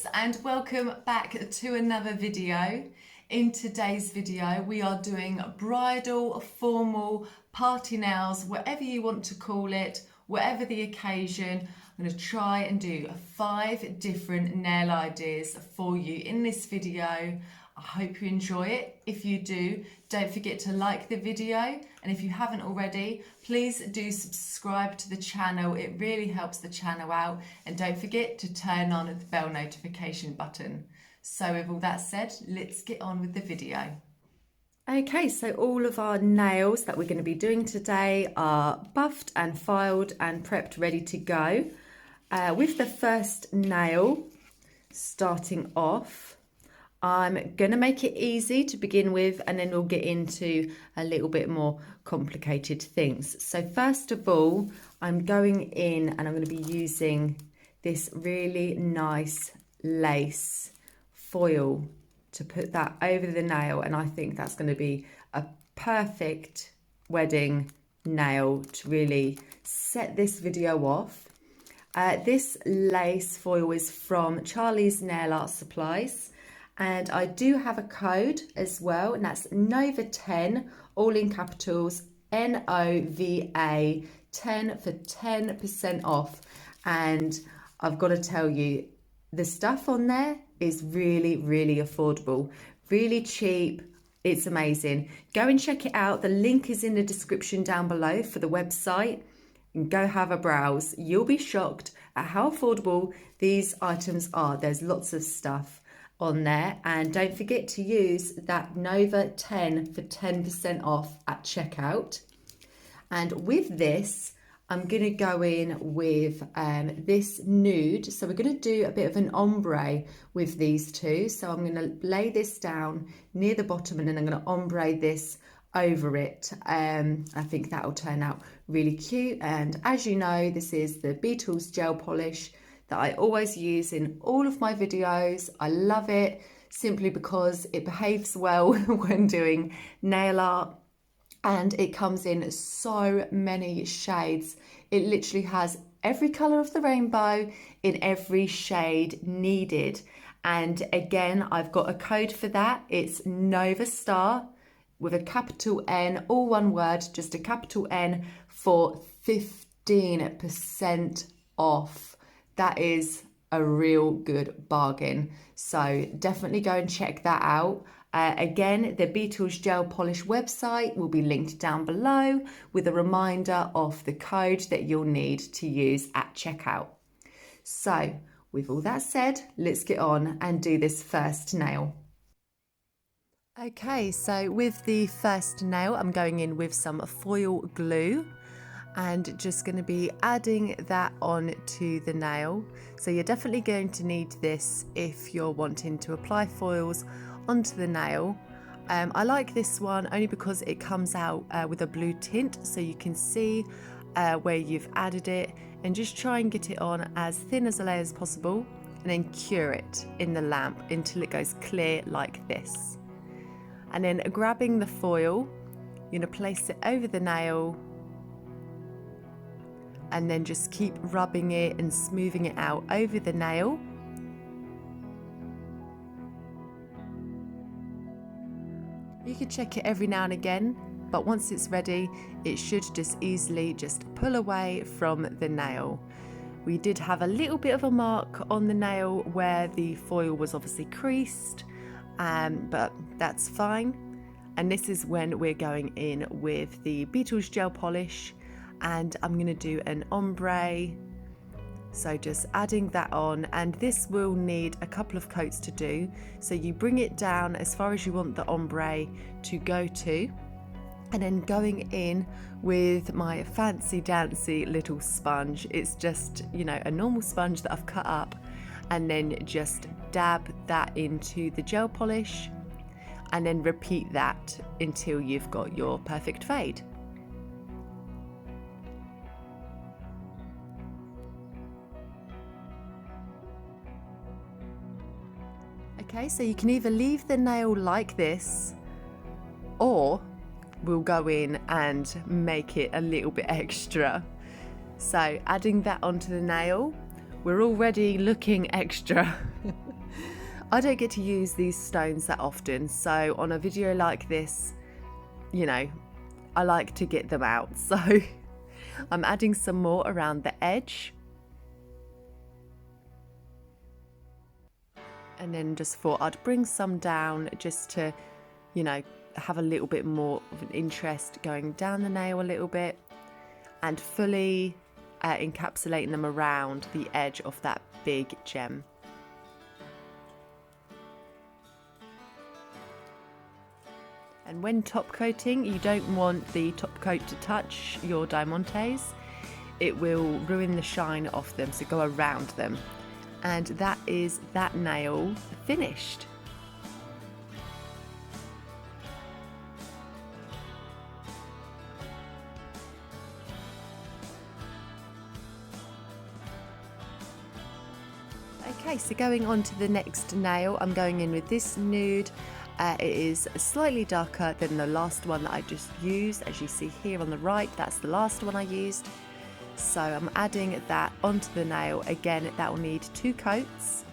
Starlets, and welcome back to another video. In today's video we are doing bridal, formal, party nails, whatever you want to call it, whatever the occasion. I'm going to try and do 5 different nail ideas for you in this video. I hope you enjoy it. If you do, don't forget to like the video, and if you haven't already, please do subscribe to the channel. It really helps the channel out, and don't forget to turn on the bell notification button. So with all that said, let's get on with the video. Okay, so all of our nails that we're going to be doing today are buffed and filed and prepped, ready to go. With the first nail, starting off, I'm going to make it easy to begin with, and then we'll get into a little bit more complicated things. So first of all, I'm going in and I'm going to be using this really nice lace foil to put that over the nail, and I think that's going to be a perfect wedding nail to really set this video off. This lace foil is from Charlie's Nail Art Supplies. And I do have a code as well, and that's NOVA10, all in capitals, NOVA 10 for 10% off. And I've got to tell you, the stuff on there is really, really affordable, really cheap. It's amazing. Go and check it out. The link is in the description down below for the website, and go have a browse. You'll be shocked at how affordable these items are. There's lots of stuff on there, and don't forget to use that Nova 10 for 10% off at checkout. And with this, I'm going to go in with this nude. So we're going to do a bit of an ombre with these two. So I'm going to lay this down near the bottom, and then I'm going to ombre this over it. I think that will turn out really cute. And as you know, this is the Beetles gel polish that I always use in all of my videos. I love it simply because it behaves well when doing nail art, and it comes in so many shades. It literally has every colour of the rainbow in every shade needed. And again, I've got a code for that. It's Nova Star with a capital N, all one word, just a capital N, for 15% off. That is a real good bargain. So definitely go and check that out. Again, the Beetles Gel Polish website will be linked down below with a reminder of the code that you'll need to use at checkout. So with all that said, let's get on and do this first nail. Okay, so with the first nail, I'm going in with some foil glue, and just going to be adding that on to the nail. So you're definitely going to need this if you're wanting to apply foils onto the nail. I like this one only because it comes out with a blue tint, so you can see where you've added it, and just try and get it on as thin as a layer as possible, and then cure it in the lamp until it goes clear like this. And then grabbing the foil, you're going to place it over the nail, and then just keep rubbing it and smoothing it out over the nail. You can check it every now and again, but once it's ready, it should just easily just pull away from the nail. We did have a little bit of a mark on the nail where the foil was obviously creased, but that's fine. And this is when we're going in with the Beetles gel polish, and I'm going to do an ombre. So just adding that on, and this will need a couple of coats to do. So you bring it down as far as you want the ombre to go to, and then going in with my fancy dancy little sponge. It's just, you know, a normal sponge that I've cut up, and then just dab that into the gel polish, and then repeat that until you've got your perfect fade. Okay, so you can either leave the nail like this, or we'll go in and make it a little bit extra. So adding that onto the nail, we're already looking extra. I don't get to use these stones that often, so on a video like this, you know, I like to get them out. So I'm adding some more around the edge. And then just thought I'd bring some down just to, you know, have a little bit more of an interest going down the nail a little bit and fully encapsulating them around the edge of that big gem. And when top coating, you don't want the top coat to touch your diamantes. It will ruin the shine off them, so go around them. And that is that nail finished. Okay, so going on to the next nail, I'm going in with this nude. It is slightly darker than the last one that I just used. As you see here on the right, that's the last one I used. So I'm adding that onto the nail. Again, that will need 2 coats.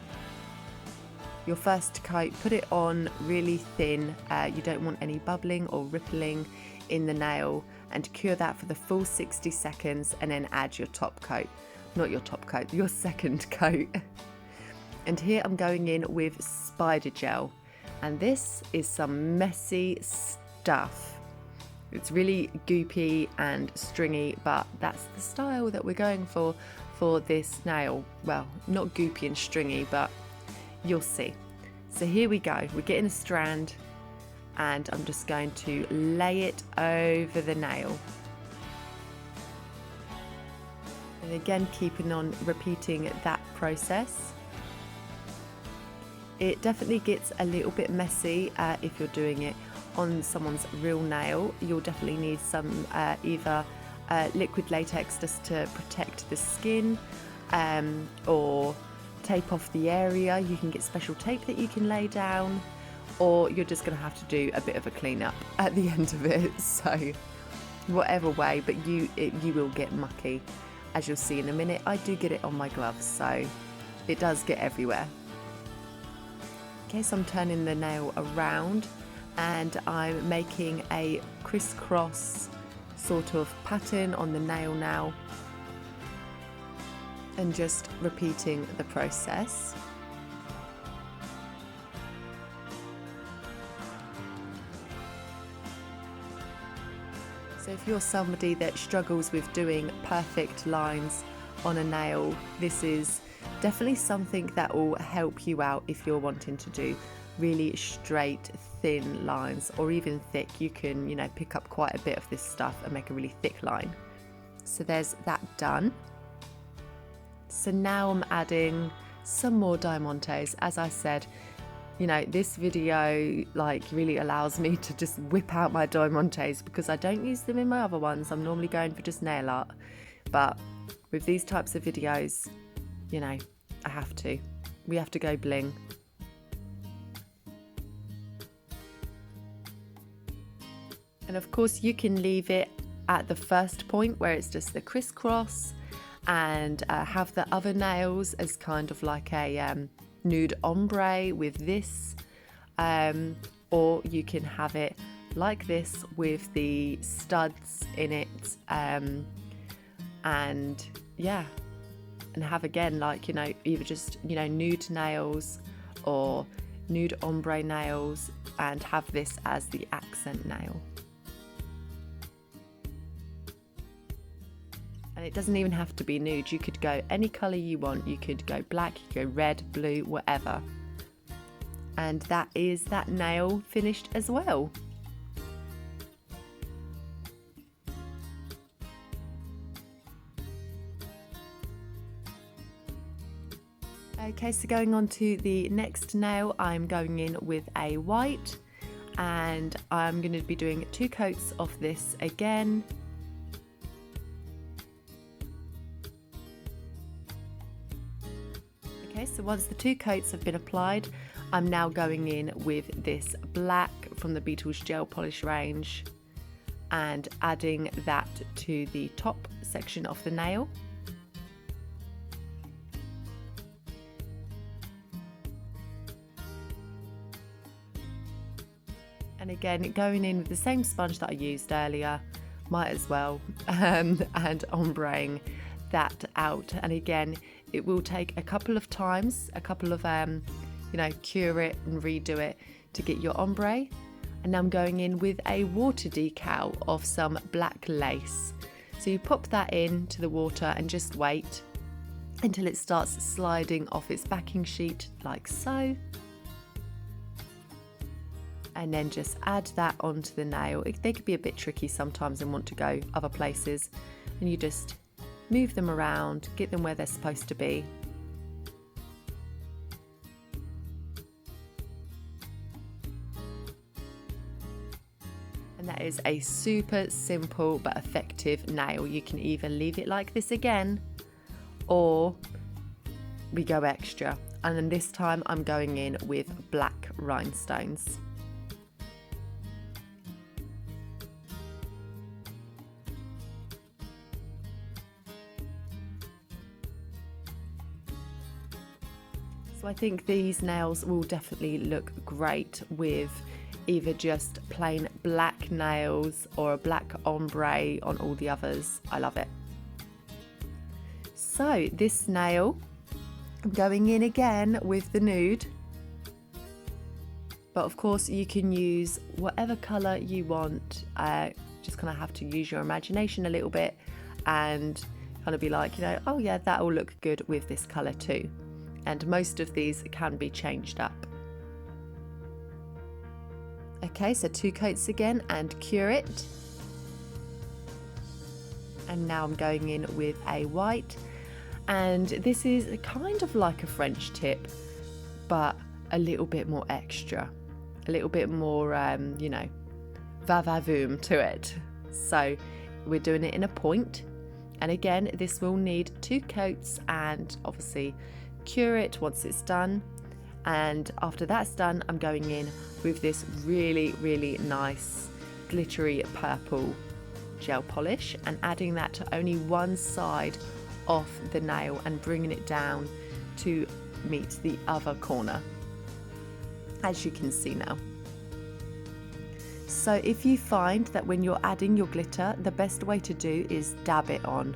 Your first coat, put it on really thin. You don't want any bubbling or rippling in the nail, and cure that for the full 60 seconds and then add your top coat. Not your top coat, your second coat. And here I'm going in with spider gel, and this is some messy stuff. It's really goopy and stringy, but that's the style that we're going for this nail. Well, not goopy and stringy, but you'll see. So here we go. We're getting a strand, and I'm just going to lay it over the nail. And again, keeping on repeating that process. It definitely gets a little bit messy if you're doing it on someone's real nail. You'll definitely need some either liquid latex just to protect the skin, or tape off the area. You can get special tape that you can lay down, or you're just going to have to do a bit of a cleanup at the end of it. So whatever way, but you will get mucky, as you'll see in a minute. I do get it on my gloves, so it does get everywhere. Okay, so I'm turning the nail around and I'm making a crisscross sort of pattern on the nail now, and just repeating the process. So if you're somebody that struggles with doing perfect lines on a nail, this is definitely something that will help you out if you're wanting to do really straight, thin lines, or even thick. You can, pick up quite a bit of this stuff and make a really thick line. So there's that done. So now I'm adding some more diamantes. As I said, this video really allows me to just whip out my diamantes because I don't use them in my other ones. I'm normally going for just nail art, but with these types of videos, I have to. We have to go bling. And of course you can leave it at the first point where it's just the crisscross, and have the other nails as kind of like a nude ombre with this, or you can have it like this with the studs in it, and yeah, and have again either just nude nails or nude ombre nails, and have this as the accent nail. And it doesn't even have to be nude. You could go any colour you want. You could go black, you could go red, blue, whatever. And that is that nail finished as well. Okay, so going on to the next nail, I'm going in with a white, and I'm going to be doing 2 coats of this again. Okay, so once the 2 coats have been applied, I'm now going in with this black from the Beetles Gel Polish range and adding that to the top section of the nail. And again, going in with the same sponge that I used earlier, might as well, and ombreing that out. And again, it will take a couple of times, a couple of, cure it and redo it to get your ombre. And now I'm going in with a water decal of some black lace. So you pop that into the water and just wait until it starts sliding off its backing sheet like so. And then just add that onto the nail. They could be a bit tricky sometimes and want to go other places. And you just move them around, get them where they're supposed to be. And that is a super simple but effective nail. You can either leave it like this again, or we go extra. And then this time I'm going in with black rhinestones. So I think these nails will definitely look great with either just plain black nails or a black ombre on all the others. I love it. So this nail, I'm going in again with the nude. But of course you can use whatever colour you want. Just kind of have to use your imagination a little bit and kind of be like, oh yeah, that will look good with this colour too. And most of these can be changed up. Okay, so 2 coats again and cure it. And now I'm going in with a white. And this is kind of like a French tip, but a little bit more extra. A little bit more, va-va-voom to it. So we're doing it in a point. And again, this will need 2 coats and obviously cure it once it's done. And after that's done, I'm going in with this really, really nice glittery purple gel polish and adding that to only one side of the nail and bringing it down to meet the other corner, as you can see now. So if you find that when you're adding your glitter, the best way to do is dab it on.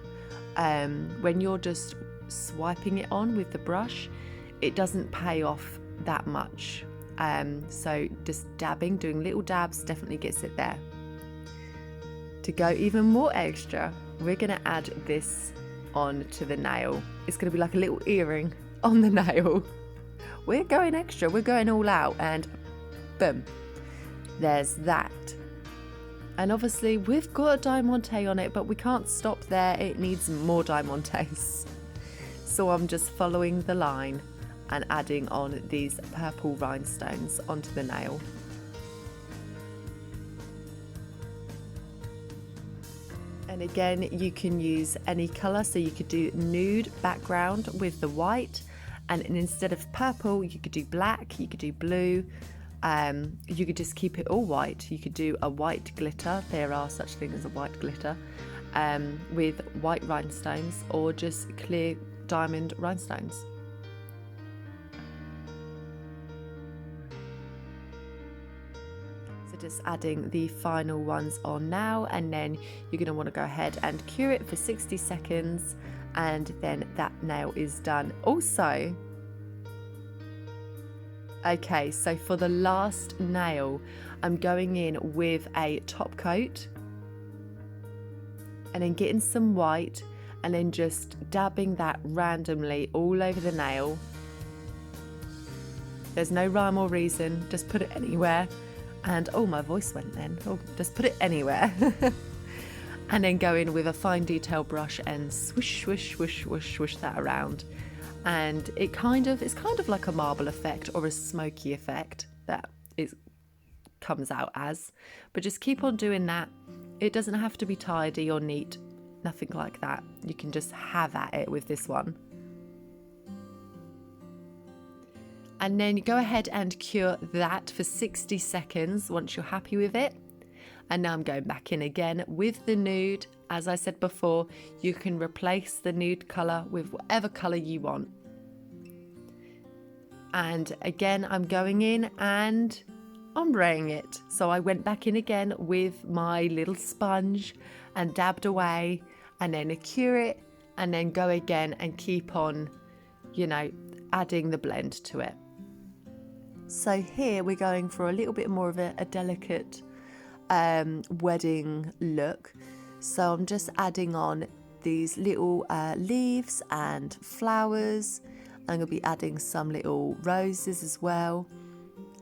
When you're just swiping it on with the brush, it doesn't pay off that much. So just dabbing, doing little dabs definitely gets it there. To go even more extra, we're going to add this on to the nail. It's going to be like a little earring on the nail. We're going extra, we're going all out, and boom, there's that. And obviously we've got a diamante on it, but we can't stop there, it needs more diamantes. So I'm just following the line and adding on these purple rhinestones onto the nail. And again, you can use any colour, so you could do nude background with the white, and instead of purple you could do black, you could do blue, you could just keep it all white. You could do a white glitter, there are such things as a white glitter, with white rhinestones, or just clear diamond rhinestones. So just adding the final ones on now, and then you're going to want to go ahead and cure it for 60 seconds, and then that nail is done. Also, okay, so for the last nail, I'm going in with a top coat and then getting some white and then just dabbing that randomly all over the nail. There's no rhyme or reason, just put it anywhere. And oh, my voice went then. Oh, just put it anywhere. And then go in with a fine detail brush and swish, swish, swish, swish, swish that around. And it's kind of like a marble effect or a smoky effect that it comes out as. But just keep on doing that. It doesn't have to be tidy or neat, nothing like that. You can just have at it with this one. And then go ahead and cure that for 60 seconds once you're happy with it. And now I'm going back in again with the nude. As I said before, you can replace the nude colour with whatever colour you want. And again, I'm going in and ombreing it. So I went back in again with my little sponge and dabbed away, and then cure it, and then go again and keep on, you know, adding the blend to it. So here we're going for a little bit more of a delicate wedding look. So I'm just adding on these little leaves and flowers. I'm going to be adding some little roses as well.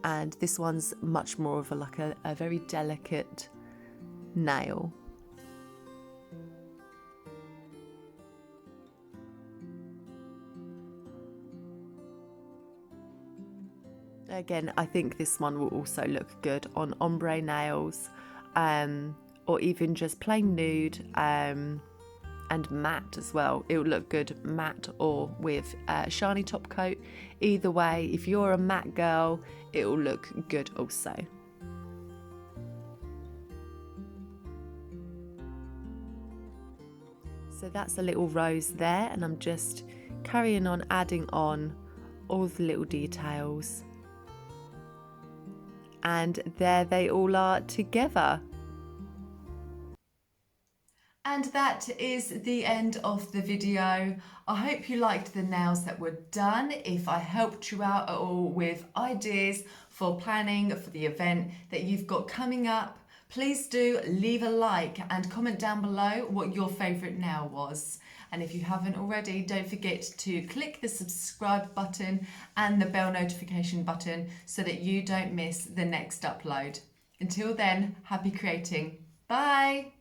And this one's much more of a very delicate nail. Again, I think this one will also look good on ombre nails, or even just plain nude and matte as well. It will look good matte or with a shiny top coat. Either way, if you're a matte girl, it will look good also. So that's a little rose there, and I'm just carrying on adding on all the little details. And there they all are together. And that is the end of the video. I hope you liked the nails that were done. If I helped you out at all with ideas for planning for the event that you've got coming up, please do leave a like and comment down below what your favourite nail was. And if you haven't already, don't forget to click the subscribe button and the bell notification button so that you don't miss the next upload. Until then, happy creating. Bye!